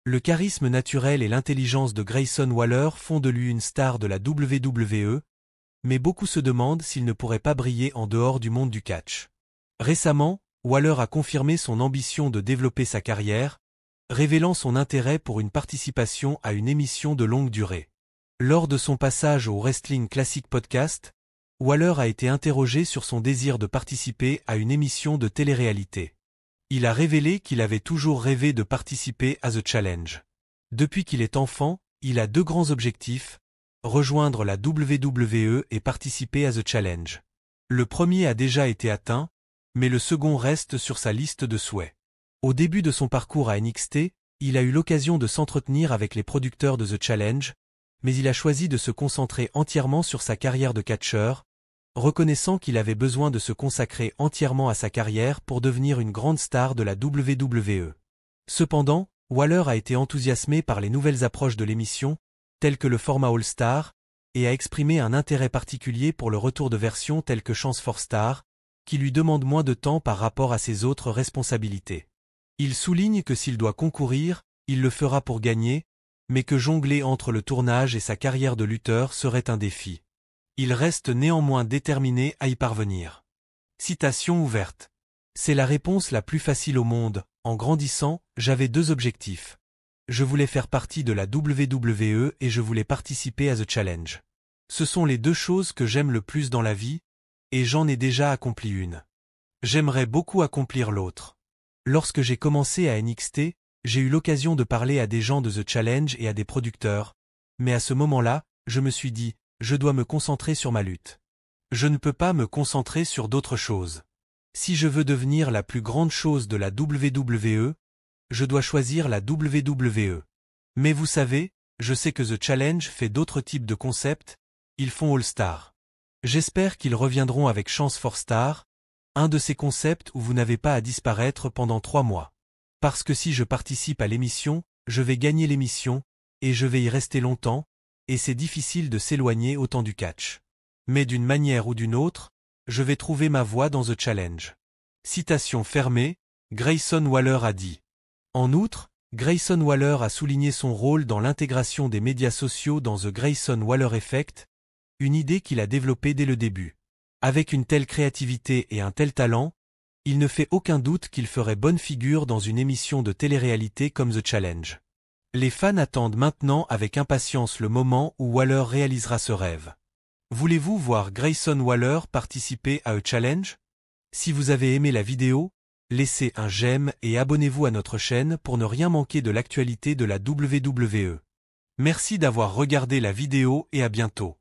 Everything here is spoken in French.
Le charisme naturel et l'intelligence de Grayson Waller font de lui une star de la WWE, mais beaucoup se demandent s'il ne pourrait pas briller en dehors du monde du catch. Récemment, Waller a confirmé son ambition de développer sa carrière, révélant son intérêt pour une participation à une émission de longue durée. Lors de son passage au Wrestling Classic Podcast, Waller a été interrogé sur son désir de participer à une émission de télé-réalité. Il a révélé qu'il avait toujours rêvé de participer à The Challenge. Depuis qu'il est enfant, il a deux grands objectifs, rejoindre la WWE et participer à The Challenge. Le premier a déjà été atteint, mais le second reste sur sa liste de souhaits. Au début de son parcours à NXT, il a eu l'occasion de s'entretenir avec les producteurs de The Challenge, mais il a choisi de se concentrer entièrement sur sa carrière de catcheur, reconnaissant qu'il avait besoin de se consacrer entièrement à sa carrière pour devenir une grande star de la WWE. Cependant, Waller a été enthousiasmé par les nouvelles approches de l'émission, telles que le format All-Star, et a exprimé un intérêt particulier pour le retour de versions telles que Chance for Star, qui lui demande moins de temps par rapport à ses autres responsabilités. Il souligne que s'il doit concourir, il le fera pour gagner, mais que jongler entre le tournage et sa carrière de lutteur serait un défi. Il reste néanmoins déterminé à y parvenir. Citation ouverte. C'est la réponse la plus facile au monde. En grandissant, j'avais deux objectifs. Je voulais faire partie de la WWE et je voulais participer à The Challenge. Ce sont les deux choses que j'aime le plus dans la vie, et j'en ai déjà accompli une. J'aimerais beaucoup accomplir l'autre. Lorsque j'ai commencé à NXT, j'ai eu l'occasion de parler à des gens de The Challenge et à des producteurs, mais à ce moment-là, je me suis dit, je dois me concentrer sur ma lutte. Je ne peux pas me concentrer sur d'autres choses. Si je veux devenir la plus grande chose de la WWE, je dois choisir la WWE. Mais vous savez, je sais que The Challenge fait d'autres types de concepts, ils font All-Star. J'espère qu'ils reviendront avec Chance for Star, un de ces concepts où vous n'avez pas à disparaître pendant 3 mois. Parce que si je participe à l'émission, je vais gagner l'émission, et je vais y rester longtemps, et c'est difficile de s'éloigner autant du catch. Mais d'une manière ou d'une autre, je vais trouver ma voie dans The Challenge. Citation fermée, Grayson Waller a dit. En outre, Grayson Waller a souligné son rôle dans l'intégration des médias sociaux dans The Grayson Waller Effect, une idée qu'il a développée dès le début. Avec une telle créativité et un tel talent, il ne fait aucun doute qu'il ferait bonne figure dans une émission de télé-réalité comme The Challenge. Les fans attendent maintenant avec impatience le moment où Waller réalisera ce rêve. Voulez-vous voir Grayson Waller participer à A Challenge? Si vous avez aimé la vidéo, laissez un j'aime et abonnez-vous à notre chaîne pour ne rien manquer de l'actualité de la WWE. Merci d'avoir regardé la vidéo et à bientôt.